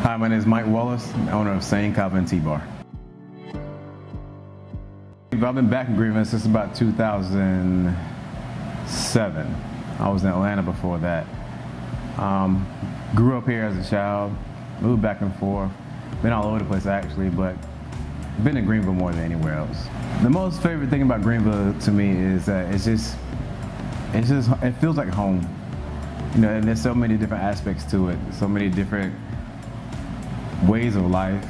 Hi, my name is Mike Wallace, owner of KAVA and T-Bar. I've been back in Greenville since about 2007. I was in Atlanta before that. Grew up here as a child, moved back and forth, been all over the place actually, but been in Greenville more than anywhere else. The most favorite thing about Greenville to me is that it feels like home. You know, and there's so many different aspects to it, so many different ways of life.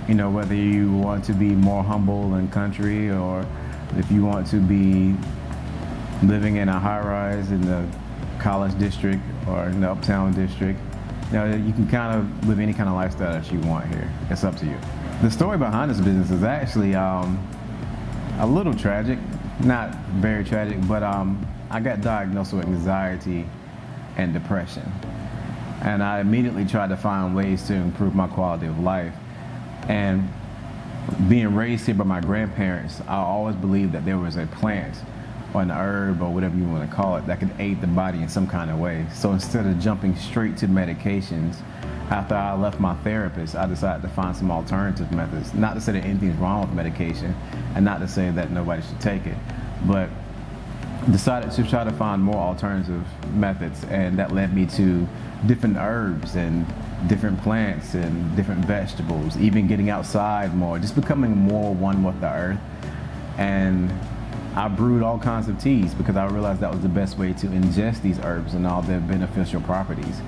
You know, whether you want to be more humble and country, or if you want to be living in a high-rise in the college district or in the uptown district, you know, you can kind of live any kind of lifestyle that you want here. It's up to you. The story behind this business is actually a little tragic, not very tragic, but I got diagnosed with anxiety and depression. And I immediately tried to find ways to improve my quality of life. And being raised here by my grandparents, I always believed that there was a plant or an herb or whatever you want to call it that could aid the body in some kind of way. So instead of jumping straight to medications, after I left my therapist, I decided to find some alternative methods. Not to say that anything's wrong with medication, and not to say that nobody should take it, but decided to try to find more alternative methods, and that led me to different herbs and different plants and different vegetables, even getting outside more, just becoming more one with the earth. And I brewed all kinds of teas because I realized that was the best way to ingest these herbs and all their beneficial properties.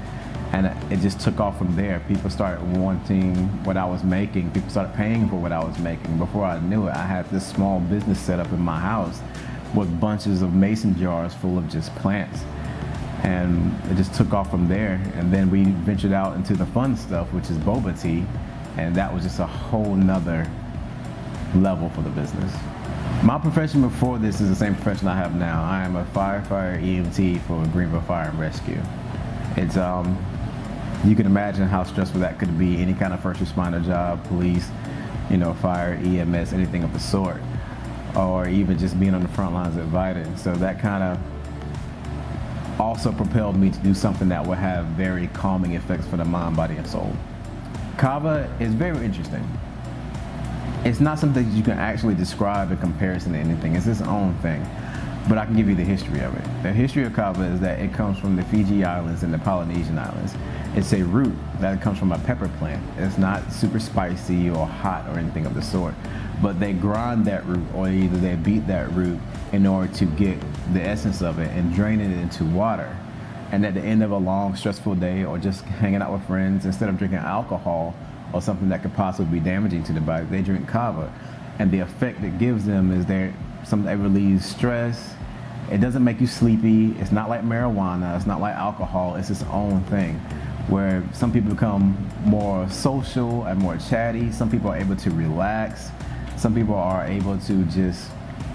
And it just took off from there. People started wanting what I was making. People started paying for what I was making. Before I knew it, I had this small business set up in my house with bunches of mason jars full of just plants. And it just took off from there. And then we ventured out into the fun stuff, which is boba tea. And that was just a whole nother level for the business. My profession before this is the same profession I have now. I am a firefighter EMT for Greenville Fire and Rescue. It's, you can imagine how stressful that could be, any kind of first responder job, police, you know, fire, EMS, anything of the sort, or even just being on the front lines at VITA. So that kind of also propelled me to do something that would have very calming effects for the mind, body, and soul. KAVA is very interesting. It's not something that you can actually describe in comparison to anything. It's its own thing. But I can give you the history of it. The history of KAVA is that it comes from the Fiji Islands and the Polynesian Islands. It's a root that comes from a pepper plant. It's not super spicy or hot or anything of the sort, but they grind that root, or either they beat that root in order to get the essence of it and drain it into water. And at the end of a long, stressful day, or just hanging out with friends, instead of drinking alcohol or something that could possibly be damaging to the body, they drink KAVA. And the effect it gives them is something that relieves stress. It doesn't make you sleepy. It's not like marijuana. It's not like alcohol. It's its own thing, where some people become more social and more chatty. Some people are able to relax. Some people are able to just,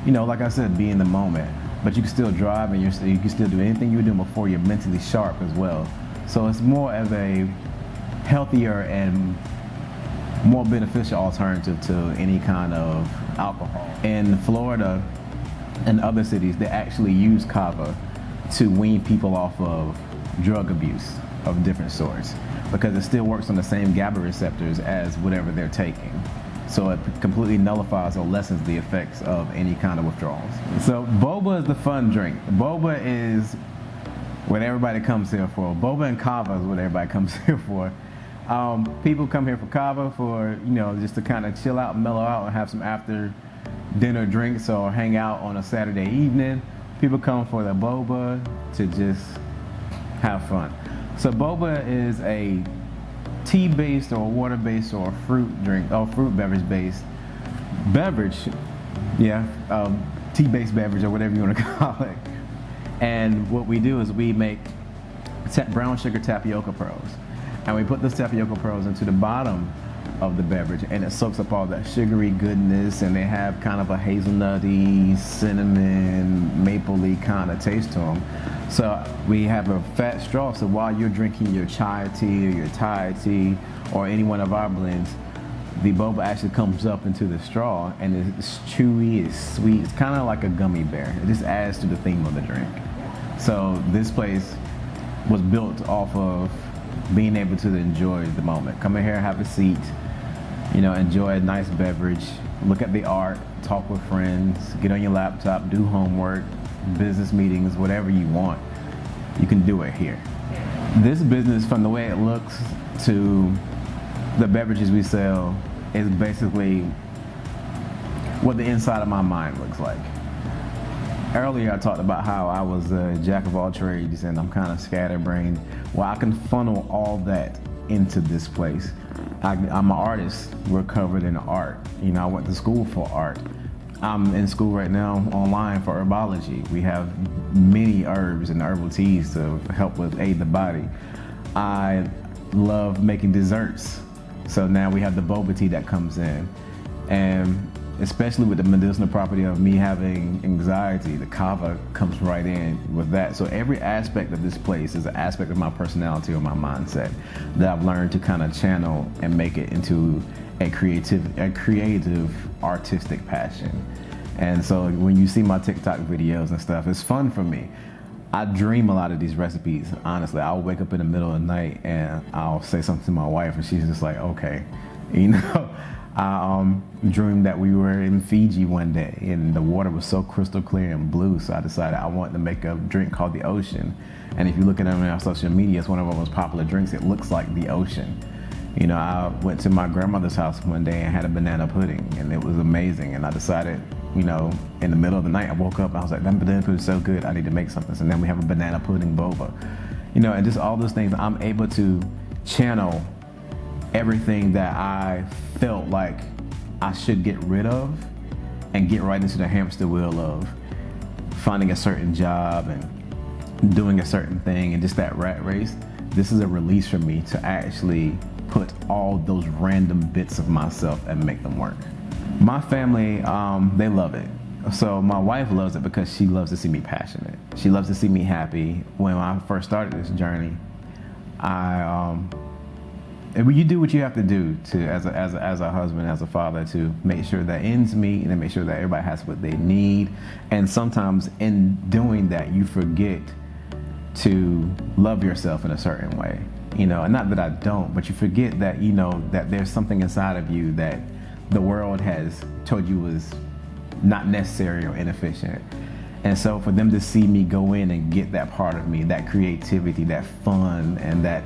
you know, like I said, be in the moment. But you can still drive, and you can still do anything you were doing before. You're mentally sharp as well. So it's more of a healthier and more beneficial alternative to any kind of alcohol. In Florida and other cities, they actually use KAVA to wean people off of drug abuse of different sorts, because it still works on the same GABA receptors as whatever they're taking. So it completely nullifies or lessens the effects of any kind of withdrawals. So Boba is the fun drink. Boba is what everybody comes here for. Boba and KAVA is what everybody comes here for. People come here for KAVA for, you know, just to kind of chill out, mellow out, and have some after dinner drinks or hang out on a Saturday evening. People come for the boba to just have fun. So boba is a tea-based or water-based or fruit drink, or fruit beverage-based beverage, tea-based beverage or whatever you want to call it. And what we do is we make brown sugar tapioca pearls. And we put those tapioca pearls into the bottom of the beverage, and it soaks up all that sugary goodness, and they have kind of a hazelnutty, cinnamon, mapley kind of taste to them. So we have a fat straw, so while you're drinking your chai tea or your Thai tea or any one of our blends, the boba actually comes up into the straw, and it's chewy, it's sweet, it's kind of like a gummy bear. It just adds to the theme of the drink. So this place was built off of being able to enjoy the moment. Come in here, have a seat, you know, enjoy a nice beverage, look at the art, talk with friends, get on your laptop, do homework, business meetings, whatever you want, you can do it here. This business, from the way it looks to the beverages we sell, is basically what the inside of my mind looks like. Earlier I talked about how I was a jack of all trades and I'm kind of scatterbrained. Well, I can funnel all that into this place. I'm an artist. We're covered in art. You know, I went to school for art. I'm in school right now online for herbology. We have many herbs and herbal teas to help with aid the body. I love making desserts. So now we have the Boba tea that comes in. And especially with the medicinal property of me having anxiety, the KAVA comes right in with that. So every aspect of this place is an aspect of my personality or my mindset that I've learned to kind of channel and make it into a creative, artistic passion. And so when you see my TikTok videos and stuff, it's fun for me. I dream a lot of these recipes, honestly. I'll wake up in the middle of the night and I'll say something to my wife and she's just like, okay, you know. I dreamed that we were in Fiji one day and the water was so crystal clear and blue, so I decided I wanted to make a drink called the Ocean. And if you look at it on our social media, it's one of our most popular drinks. It looks like the ocean. You know, I went to my grandmother's house one day and had a banana pudding and it was amazing. And I decided, you know, in the middle of the night, I woke up and I was like, that banana pudding is so good, I need to make something. So then we have a banana pudding boba. You know, and just all those things, I'm able to channel everything that I felt like I should get rid of and get right into the hamster wheel of finding a certain job and doing a certain thing and just that rat race. This is a release for me to actually put all those random bits of myself and make them work. My family, they love it. So my wife loves it because she loves to see me passionate. She loves to see me happy. When I first started this journey, you do what you have to do to, as a husband, as a father, to make sure that ends meet and make sure that everybody has what they need. And sometimes in doing that, you forget to love yourself in a certain way. You know, and not that I don't, but you forget that, you know, that there's something inside of you that the world has told you was not necessary or inefficient. And so for them to see me go in and get that part of me, that creativity, that fun, and that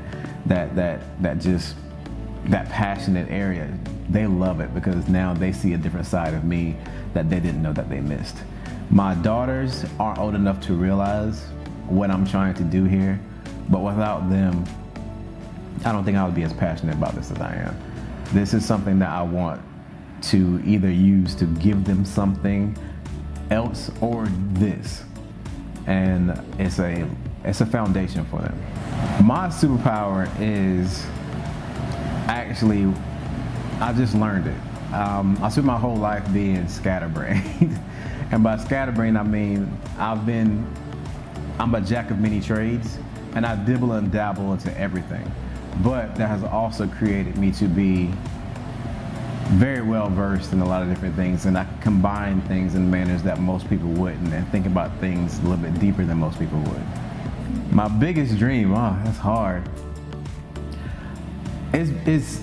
passionate area, they love it because now they see a different side of me that they didn't know that they missed. My daughters aren't old enough to realize what I'm trying to do here, but without them, I don't think I would be as passionate about this as I am. This is something that I want to either use to give them something else or this, and it's a foundation for them. My superpower is actually, I just learned it. I spent my whole life being scatterbrained. And by scatterbrained, I mean, I'm a jack of many trades and I dibble and dabble into everything. But that has also created me to be very well versed in a lot of different things, and I can combine things in manners that most people wouldn't and think about things a little bit deeper than most people would. My biggest dream, that's hard. It's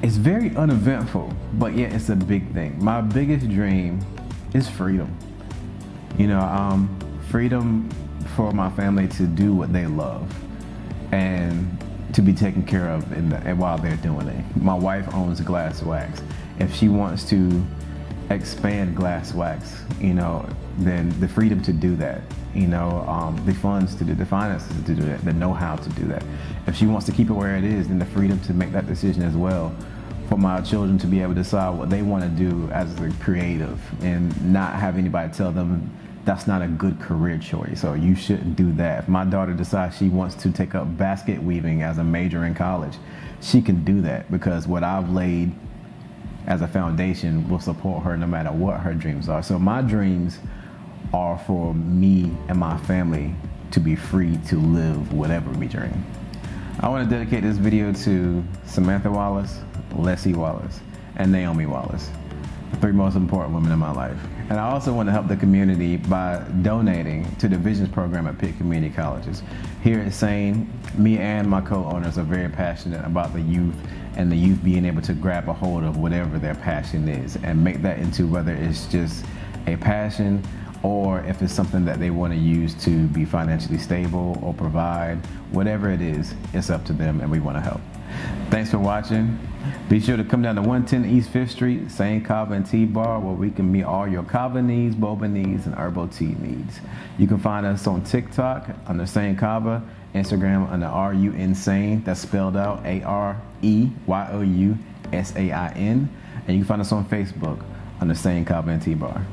very uneventful, but yet it's a big thing. My biggest dream is freedom. You know, freedom for my family to do what they love and to be taken care of while they're doing it. My wife owns Glass Wax. If she wants to expand Glass Wax, you know, then the freedom to do that, you know, the funds to do, the finances to do that, the know-how to do that. If she wants to keep it where it is, then the freedom to make that decision as well. For my children to be able to decide what they want to do as a creative and not have anybody tell them that's not a good career choice, or you shouldn't do that. If my daughter decides she wants to take up basket weaving as a major in college, she can do that because what I've laid as a foundation will support her no matter what her dreams are. So my dreams are for me and my family to be free to live whatever we dream. I want to dedicate this video to Samantha Wallace, Leslie Wallace, and Naomi Wallace, three most important women in my life. And I also want to help the community by donating to the Visions program at Pitt Community Colleges. Here at SANE, me and my co-owners are very passionate about the youth and the youth being able to grab a hold of whatever their passion is and make that into whether it's just a passion or if it's something that they want to use to be financially stable or provide. Whatever it is, it's up to them and we want to help. Thanks for watching. Be sure to come down to 110 East 5th Street, SANE KAVA and Tea Bar, where we can meet all your KAVA needs, Boba needs, and herbal tea needs. You can find us on TikTok under SANE KAVA, Instagram under RUNSANE, that's spelled out AREYOUSAIN, and you can find us on Facebook under SANE KAVA and Tea Bar.